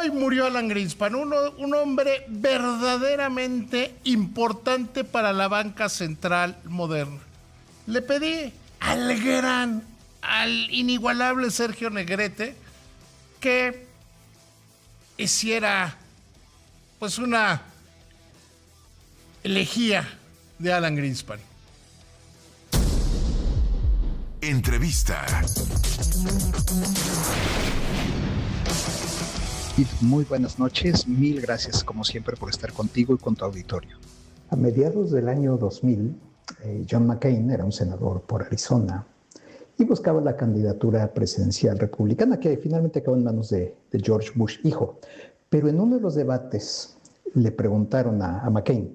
Hoy murió Alan Greenspan, un hombre verdaderamente importante para la banca central moderna. Le pedí al inigualable Sergio Negrete que hiciera pues una elegía de Alan Greenspan. Entrevista. Muy buenas noches, mil gracias como siempre por estar contigo y con tu auditorio. A mediados del año 2000, John McCain era un senador por Arizona y buscaba la candidatura presidencial republicana que finalmente acabó en manos de George Bush hijo. Pero en uno de los debates le preguntaron a McCain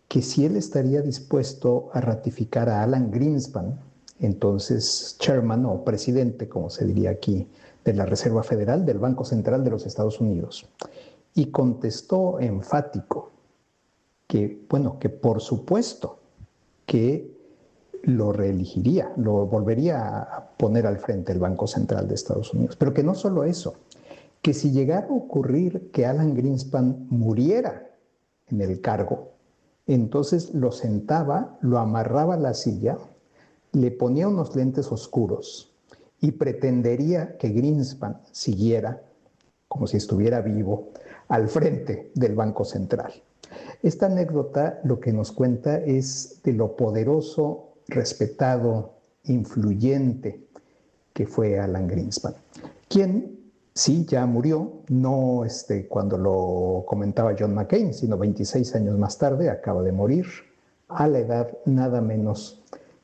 que si él estaría dispuesto a ratificar a Alan Greenspan, entonces chairman o presidente, como se diría aquí, de la Reserva Federal del Banco Central de los Estados Unidos. Y contestó enfático que por supuesto que lo reelegiría, lo volvería a poner al frente del Banco Central de Estados Unidos. Pero que no solo eso, que si llegara a ocurrir que Alan Greenspan muriera en el cargo, entonces lo sentaba, lo amarraba a la silla, le ponía unos lentes oscuros y pretendería que Greenspan siguiera, como si estuviera vivo, al frente del Banco Central. Esta anécdota lo que nos cuenta es de lo poderoso, respetado, influyente que fue Alan Greenspan, quien sí ya murió, no cuando lo comentaba John McCain, sino 26 años más tarde, acaba de morir a la edad nada menos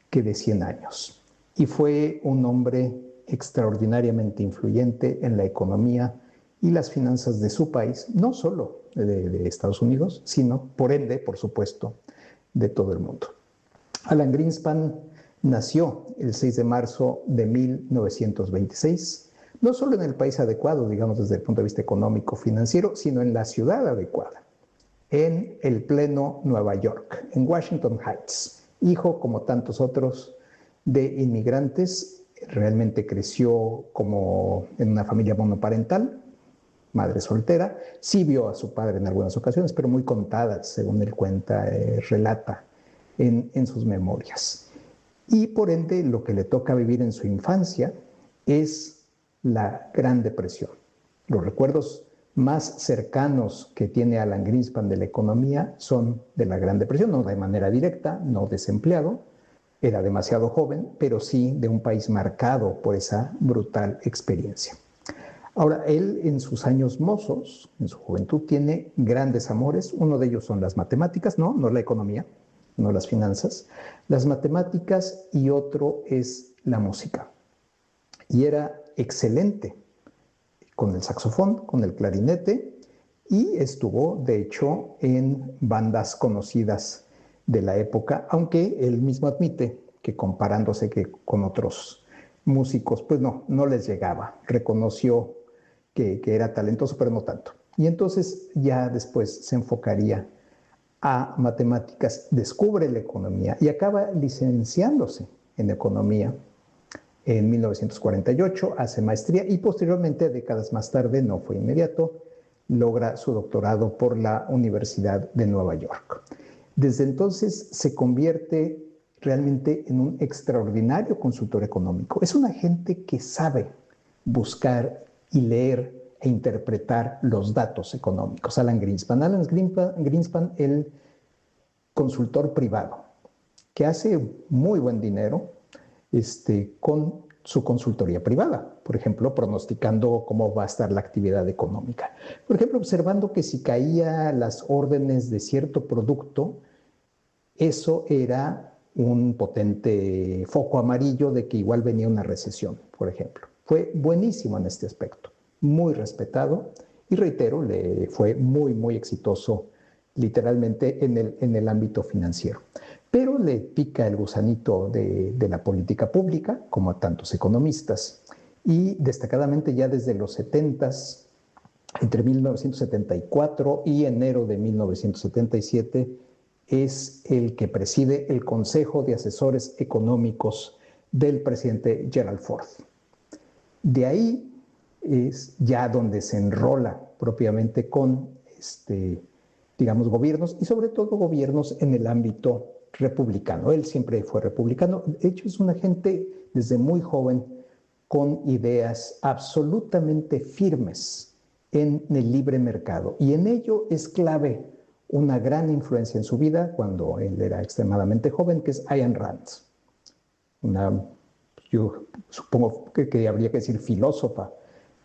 que de 100 años. Y fue un hombre extraordinariamente influyente en la economía y las finanzas de su país, no solo de Estados Unidos, sino, por ende, por supuesto, de todo el mundo. Alan Greenspan nació el 6 de marzo de 1926, no solo en el país adecuado, digamos, desde el punto de vista económico, financiero, sino en la ciudad adecuada, en el pleno Nueva York, en Washington Heights, hijo, como tantos otros, de inmigrantes. Realmente creció como en una familia monoparental, madre soltera. Sí vio a su padre en algunas ocasiones, pero muy contadas, según él cuenta, relata en sus memorias. Y por ende, lo que le toca vivir en su infancia es la Gran Depresión. Los recuerdos más cercanos que tiene Alan Greenspan de la economía son de la Gran Depresión, no de manera directa, no desempleado, era demasiado joven, pero sí de un país marcado por esa brutal experiencia. Ahora, él en sus años mozos, en su juventud, tiene grandes amores. Uno de ellos son las matemáticas, no la economía, no las finanzas, las matemáticas, y otro es la música. Y era excelente con el saxofón, con el clarinete, y estuvo, de hecho, en bandas conocidas de la época, aunque él mismo admite que comparándose con otros músicos, pues no les llegaba. Reconoció que era talentoso, pero no tanto. Y entonces ya después se enfocaría a matemáticas, descubre la economía y acaba licenciándose en economía en 1948, hace maestría y posteriormente, décadas más tarde, no fue inmediato, logra su doctorado por la Universidad de Nueva York. Desde entonces se convierte realmente en un extraordinario consultor económico. Es una gente que sabe buscar y leer e interpretar los datos económicos. Alan Greenspan, el consultor privado, que hace muy buen dinero con su consultoría privada, por ejemplo, pronosticando cómo va a estar la actividad económica. Por ejemplo, observando que si caía las órdenes de cierto producto, eso era un potente foco amarillo de que igual venía una recesión, por ejemplo. Fue buenísimo en este aspecto, muy respetado y, reitero, le fue muy, muy exitoso literalmente en el ámbito financiero. Pero le pica el gusanito de la política pública, como a tantos economistas, y destacadamente ya desde los 70s, entre 1974 y enero de 1977, es el que preside el Consejo de Asesores Económicos del presidente Gerald Ford. De ahí es ya donde se enrola propiamente con, digamos, gobiernos y sobre todo gobiernos en el ámbito republicano. Él siempre fue republicano. De hecho, es una gente desde muy joven con ideas absolutamente firmes en el libre mercado. Y en ello es clave una gran influencia en su vida cuando él era extremadamente joven, que es Ayn Rand. Yo supongo que habría que decir filósofa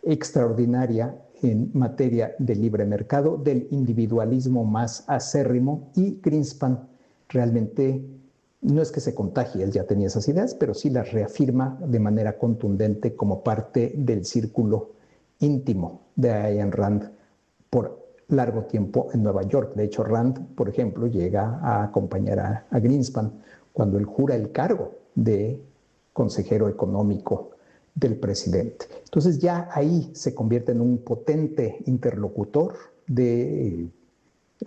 extraordinaria en materia de libre mercado, del individualismo más acérrimo, y Greenspan realmente no es que se contagie, él ya tenía esas ideas, pero sí las reafirma de manera contundente como parte del círculo íntimo de Ayn Rand por largo tiempo en Nueva York. De hecho, Rand, por ejemplo, llega a acompañar a Greenspan cuando él jura el cargo de consejero económico del presidente. Entonces ya ahí se convierte en un potente interlocutor de,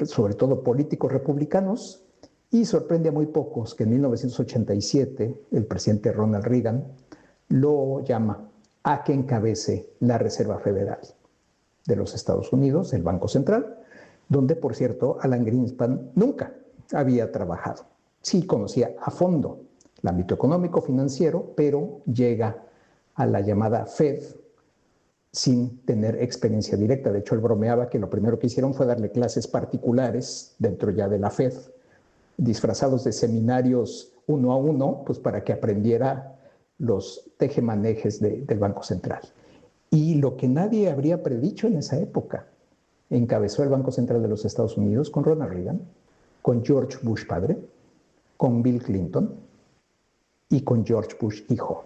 sobre todo, políticos republicanos, y sorprende a muy pocos que en 1987 el presidente Ronald Reagan lo llama a que encabece la Reserva Federal de los Estados Unidos, el Banco Central, donde, por cierto, Alan Greenspan nunca había trabajado. Sí conocía a fondo el ámbito económico, financiero, pero llega a la llamada Fed sin tener experiencia directa. De hecho, él bromeaba que lo primero que hicieron fue darle clases particulares dentro ya de la Fed, disfrazados de seminarios uno a uno, pues para que aprendiera los tejemanejes del Banco Central. Y lo que nadie habría predicho en esa época, encabezó el Banco Central de los Estados Unidos con Ronald Reagan, con George Bush padre, con Bill Clinton y con George Bush hijo.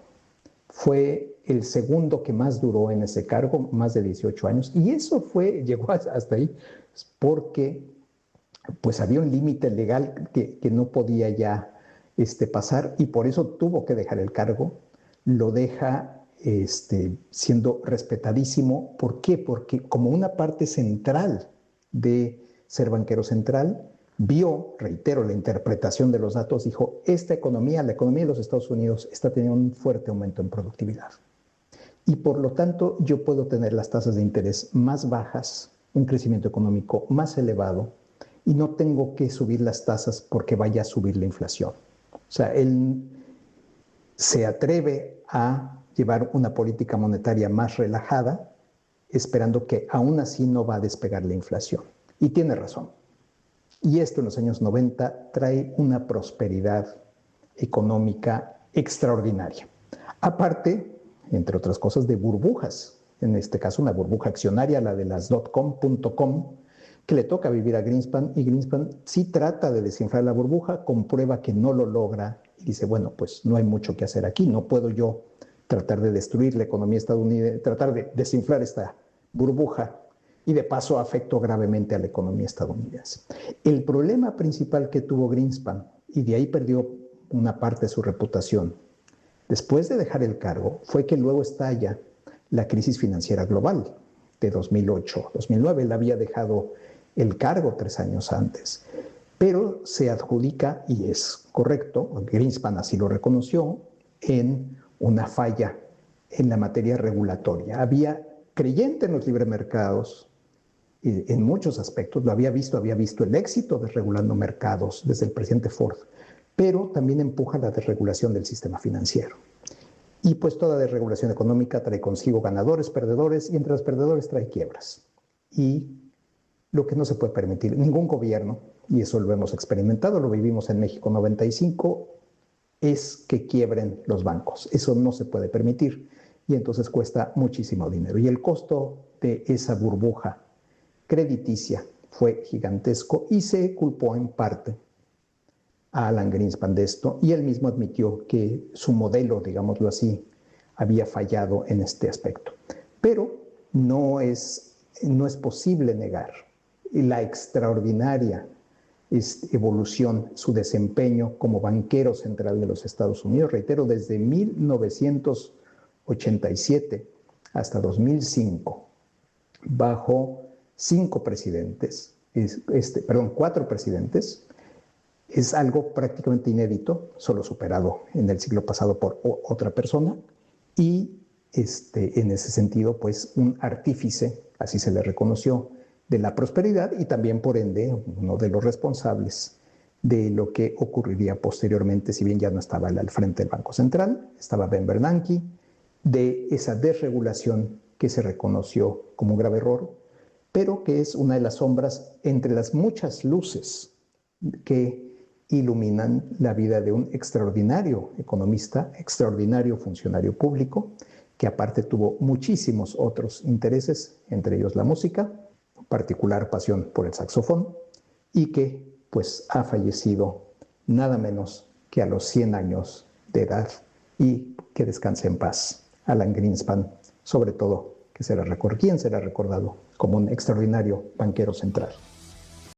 Fue el segundo que más duró en ese cargo, más de 18 años, y eso llegó hasta ahí porque pues había un límite legal que no podía ya pasar, y por eso tuvo que dejar el cargo. Lo deja siendo respetadísimo. ¿Por qué? Porque como una parte central de ser banquero central, vio, reitero, la interpretación de los datos, dijo, esta economía, la economía de los Estados Unidos, está teniendo un fuerte aumento en productividad. Y por lo tanto, yo puedo tener las tasas de interés más bajas, un crecimiento económico más elevado, y no tengo que subir las tasas porque vaya a subir la inflación. O sea, él se atreve a llevar una política monetaria más relajada, esperando que aún así no va a despegar la inflación. Y tiene razón. Y esto en los años 90 trae una prosperidad económica extraordinaria. Aparte, entre otras cosas, de burbujas. En este caso, una burbuja accionaria, la de las .com, que le toca vivir a Greenspan, y Greenspan sí trata de desinflar la burbuja, comprueba que no lo logra y dice, bueno, pues no hay mucho que hacer aquí, no puedo yo tratar de destruir la economía estadounidense, tratar de desinflar esta burbuja, y de paso afectó gravemente a la economía estadounidense. El problema principal que tuvo Greenspan, y de ahí perdió una parte de su reputación, después de dejar el cargo, fue que luego estalla la crisis financiera global de 2008-2009. Él había dejado el cargo 3 años antes, pero se adjudica, y es correcto, Greenspan así lo reconoció, en una falla en la materia regulatoria. Había creyente en los libremercados en muchos aspectos, lo había visto el éxito desregulando mercados desde el presidente Ford, pero también empuja la desregulación del sistema financiero. Y pues toda desregulación económica trae consigo ganadores, perdedores, y entre los perdedores trae quiebras. Y lo que no se puede permitir, ningún gobierno, y eso lo hemos experimentado, lo vivimos en México 95, es que quiebren los bancos. Eso no se puede permitir, y entonces cuesta muchísimo dinero. Y el costo de esa burbuja crediticia fue gigantesco, y se culpó en parte a Alan Greenspan de esto, y él mismo admitió que su modelo, digámoslo así, había fallado en este aspecto. Pero no es posible negar la extraordinaria evolución, su desempeño como banquero central de los Estados Unidos. Reitero, desde 1987 hasta 2005, bajo 4 presidentes, es algo prácticamente inédito, solo superado en el siglo pasado por otra persona, y en ese sentido, pues un artífice, así se le reconoció, de la prosperidad y también, por ende, uno de los responsables de lo que ocurriría posteriormente, si bien ya no estaba él al frente del Banco Central, estaba Ben Bernanke, de esa desregulación que se reconoció como un grave error, pero que es una de las sombras entre las muchas luces que iluminan la vida de un extraordinario economista, extraordinario funcionario público, que aparte tuvo muchísimos otros intereses, entre ellos la música, particular pasión por el saxofón, y que pues ha fallecido nada menos que a los 100 años de edad, y que descanse en paz Alan Greenspan, sobre todo, quien será recordado como un extraordinario banquero central.